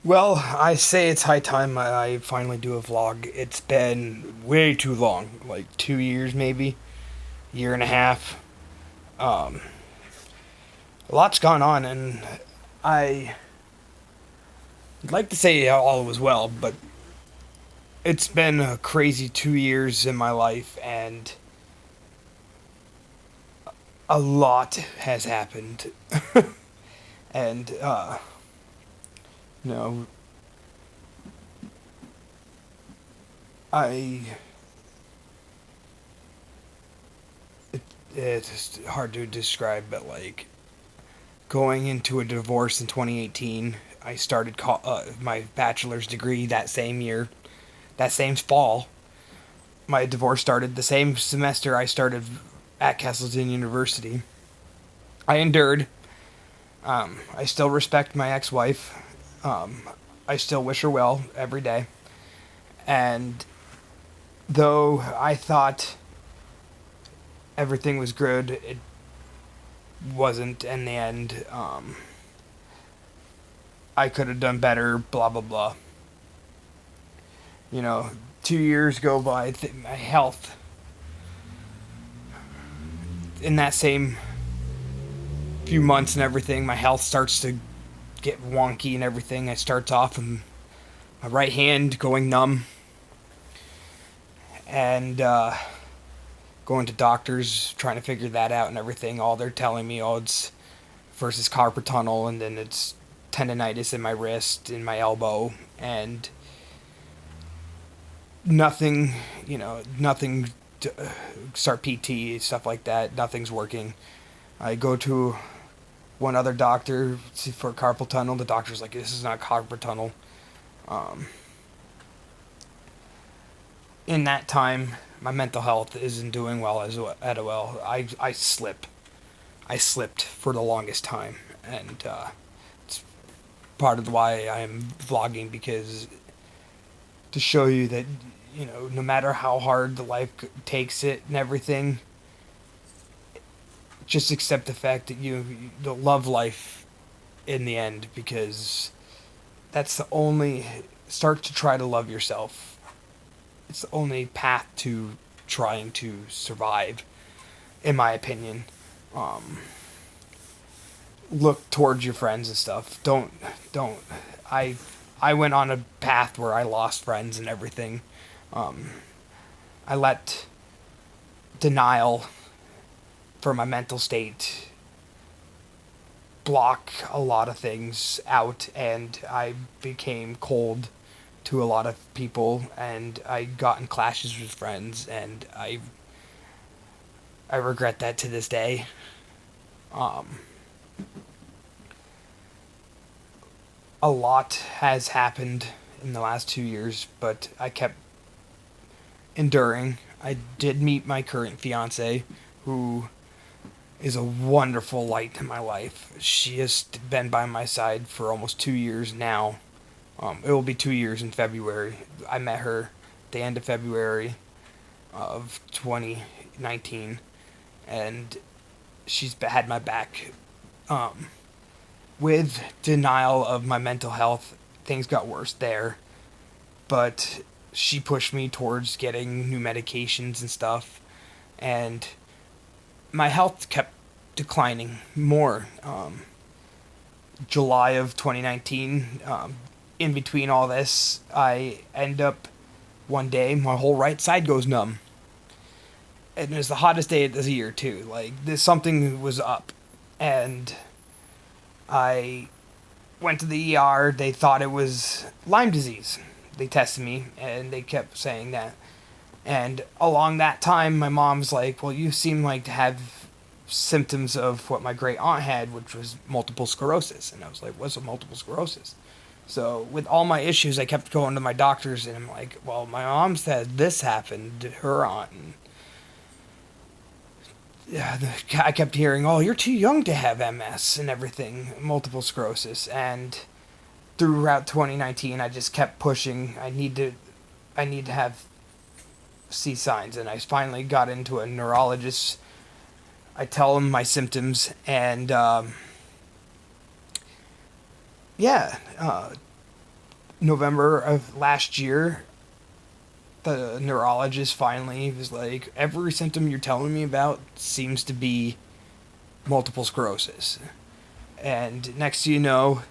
Well, I say it's high time I finally do a vlog. It's been way too long, like 2 years maybe, year and a half. Um, a lot's gone on, and I'd like to say all was well, but it's been a crazy 2 years in my life, and a lot has happened. And, you know, I. It's hard to describe, but like going into a divorce in 2018. I started my bachelor's degree that same year, that same fall. My divorce started the same semester I started at Castleton University. I endured. I still respect my ex-wife. Um, I still wish her well every day. And though I thought everything was good, it wasn't in the end. I could have done better. Blah blah blah. You know, 2 years go by. My health in that same few months and everything, my health starts to get wonky and everything. I starts off with my right hand going numb, and going to doctors trying to figure that out and everything. All they're telling me, oh, it's first it's carpal tunnel, and then it's tendonitis in my wrist, in my elbow, and nothing. Nothing. Start PT stuff like that. Nothing's working. I go to one other doctor for carpal tunnel. The doctor's like, "This is not carpal tunnel." Um, in that time, my mental health isn't doing well at well. I slipped for the longest time, and it's part of why I'm vlogging, because to show you that no matter how hard the life takes it and everything, just accept the fact that you'll love life in the end, because that's the only start to try to love yourself. It's the only path to trying to survive, in my opinion. Um, Look towards your friends and stuff. Don't. I I went on a path where I lost friends and everything. Um, I let denial for my mental state block a lot of things out, and I became cold to a lot of people, and I got in clashes with friends, and I regret that to this day. Um, a lot has happened in the last 2 years, but I kept enduring. I did meet my current fiance, who is a wonderful light in my life. She has been by my side for almost 2 years now. It will be 2 years in February. I met her at the end of February of 2019, and she's had my back. Um, with denial of my mental health, things got worse there, but she pushed me towards getting new medications and stuff, and my health kept declining more. July of 2019, in between all this, I end up one day, my whole right side goes numb. And it's the hottest day of the year, too. Like, something was up. And I went to the ER. They thought it was Lyme disease. They tested me, and they kept saying that. And along that time, my mom's like, well, you seem like to have symptoms of what my great aunt had, which was multiple sclerosis. And I was like, what's a multiple sclerosis? So with all my issues, I kept going to my doctors, and I'm like, well, my mom said this happened to her aunt. And yeah, I kept hearing, oh, you're too young to have MS and everything, multiple sclerosis. And throughout 2019, I just kept pushing. I need to have see signs, and I finally got into a neurologist. I tell him my symptoms, and yeah, November of last year, the neurologist finally was like, every symptom you're telling me about seems to be multiple sclerosis. And next you know,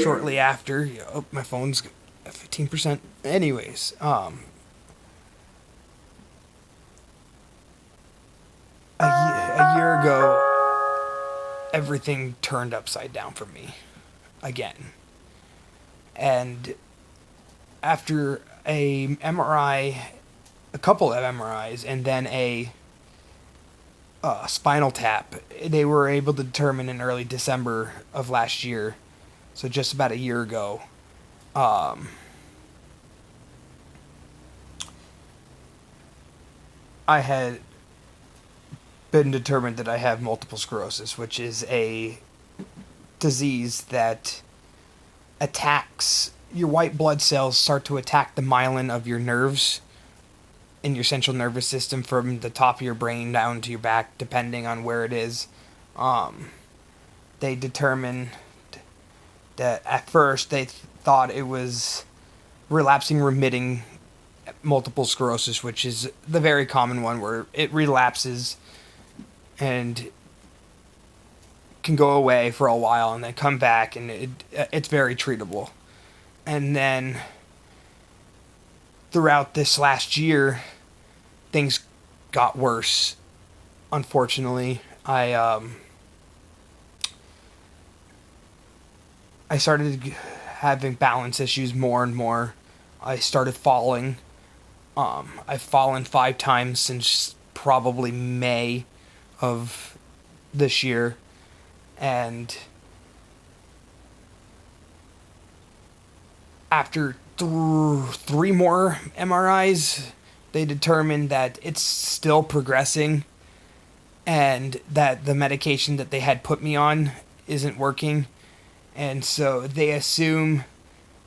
shortly after, oh, my phone's 15%. Anyways, a year ago, everything turned upside down for me again. And after a MRI, a couple of MRIs, and then a spinal tap, they were able to determine in early December of last year, so just about a year ago, um, I had been determined that I have multiple sclerosis, which is a disease that attacks your white blood cells start to attack the myelin of your nerves in your central nervous system from the top of your brain down to your back, depending on where it is. Um, they determined that at first they thought it was relapsing remitting multiple sclerosis, which is the very common one where it relapses and can go away for a while and then come back, and it's very treatable. And then throughout this last year, things got worse. Unfortunately, I started having balance issues more and more. I started falling. I've fallen 5 times since probably May of this year, and after 3 more MRIs, they determined that it's still progressing and that the medication that they had put me on isn't working. And so they assume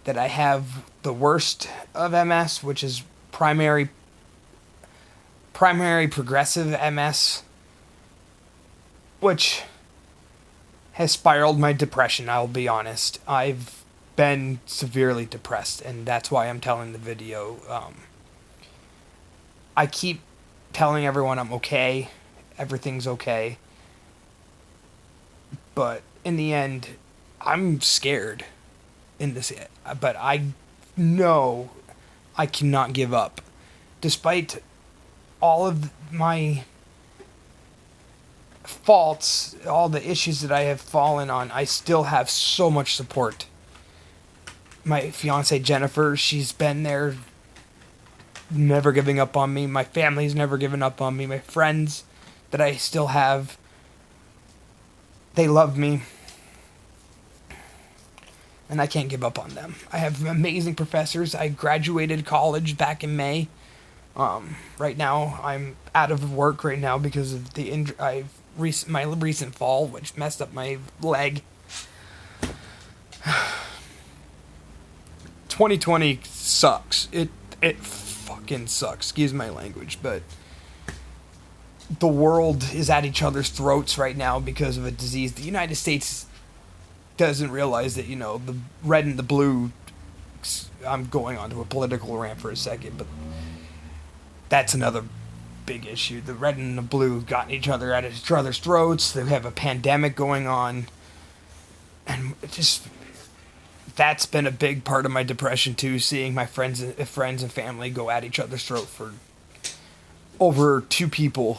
that I have the worst of MS, which is primary progressive MS, which has spiraled my depression, I'll be honest. I've been severely depressed, and that's why I'm telling the video. I keep telling everyone I'm okay, everything's okay, but in the end, I'm scared in this, but I know I cannot give up. Despite all of my faults, all the issues that I have fallen on, I still have so much support. My fiance Jennifer, she's been there, never giving up on me. My family's never given up on me. My friends that I still have, they love me, and I can't give up on them. I have amazing professors. I graduated college back in May. Right now, I'm out of work right now because of the my recent fall, which messed up my leg. 2020 sucks. It fucking sucks. Excuse my language, but the world is at each other's throats right now because of a disease. The United States doesn't realize that, the red and the blue. I'm going on to a political rant for a second, but that's another big issue. The red and the blue got each other at each other's throats. They have a pandemic going on, and that's been a big part of my depression too. Seeing my friends and family go at each other's throat for over 2 people,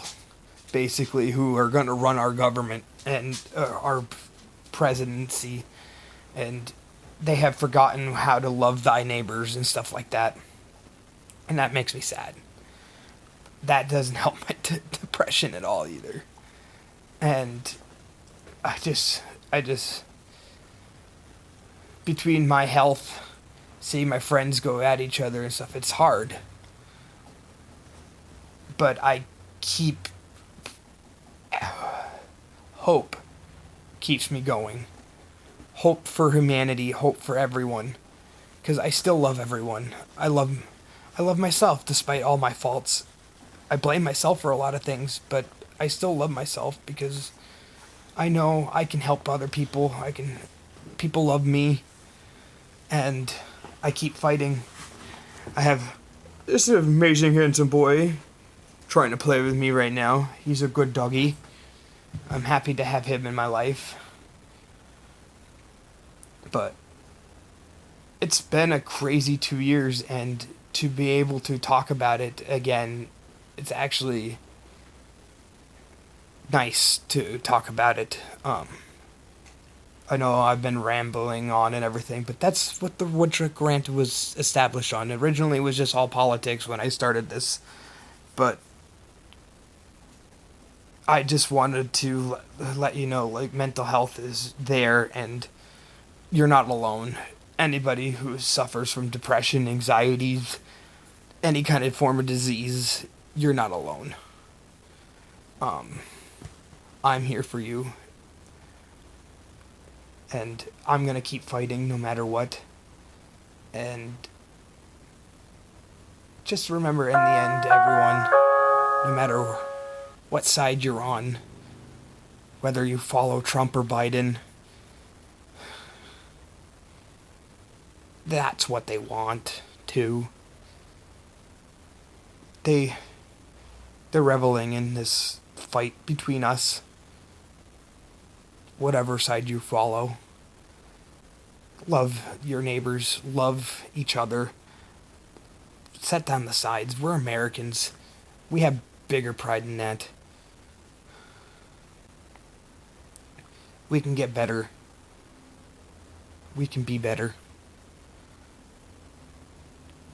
basically, who are going to run our government and our presidency, and they have forgotten how to love thy neighbors and stuff like that, and that makes me sad. That doesn't help my depression at all either. And I just between my health, seeing my friends go at each other and stuff, it's hard. But I keep hope keeps me going. Hope for humanity, hope for everyone, because I still love everyone. I love myself despite all my faults. I blame myself for a lot of things, but I still love myself because I know I can help other people. People love me, and I keep fighting. I have this amazing handsome boy trying to play with me right now. He's a good doggy. I'm happy to have him in my life. But it's been a crazy 2 years, and to be able to talk about it again, it's actually nice to talk about it. I know I've been rambling on and everything, but that's what the Woodchuck Grant was established on. Originally, it was just all politics when I started this, but I just wanted to let you know, like, mental health is there, and you're not alone. Anybody who suffers from depression, anxiety, any kind of form of disease, you're not alone. Um, I'm here for you, and I'm gonna keep fighting no matter what. And just remember, in the end, everyone, no matter what side you're on, whether you follow Trump or Biden, that's what they want too. They they're reveling in this fight between us, whatever side you follow. Love your neighbors, love each other. Set down the sides. We're Americans. We have bigger pride than that. We can get better. We can be better.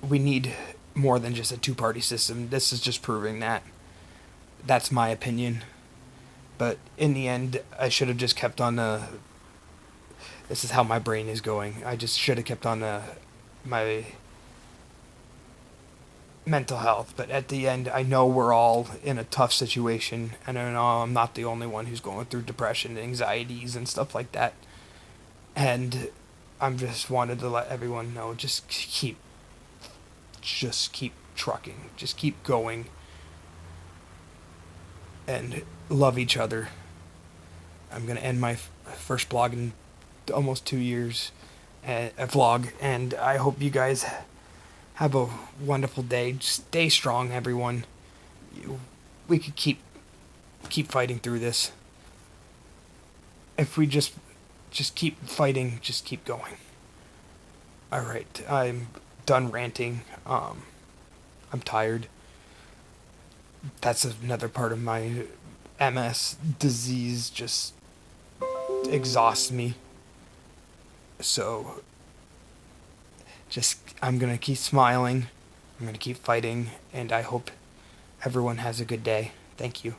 We need more than just a two-party system. This is just proving that. That's my opinion. But in the end, I should have just kept on this is how my brain is going. I just should have kept on my mental health. But at the end, I know we're all in a tough situation, and I know I'm not the only one who's going through depression and anxieties and stuff like that. And I'm just wanted to let everyone know, just keep trucking, just keep going, and love each other. I'm gonna end my first blog in almost 2 years, a vlog, and I hope you guys have a wonderful day. Stay strong, everyone. We could keep fighting through this. If we just keep fighting, just keep going. All right, I'm done ranting. I'm tired. That's another part of my MS disease, just exhausts me. So I'm gonna keep smiling, I'm gonna keep fighting, and I hope everyone has a good day. Thank you.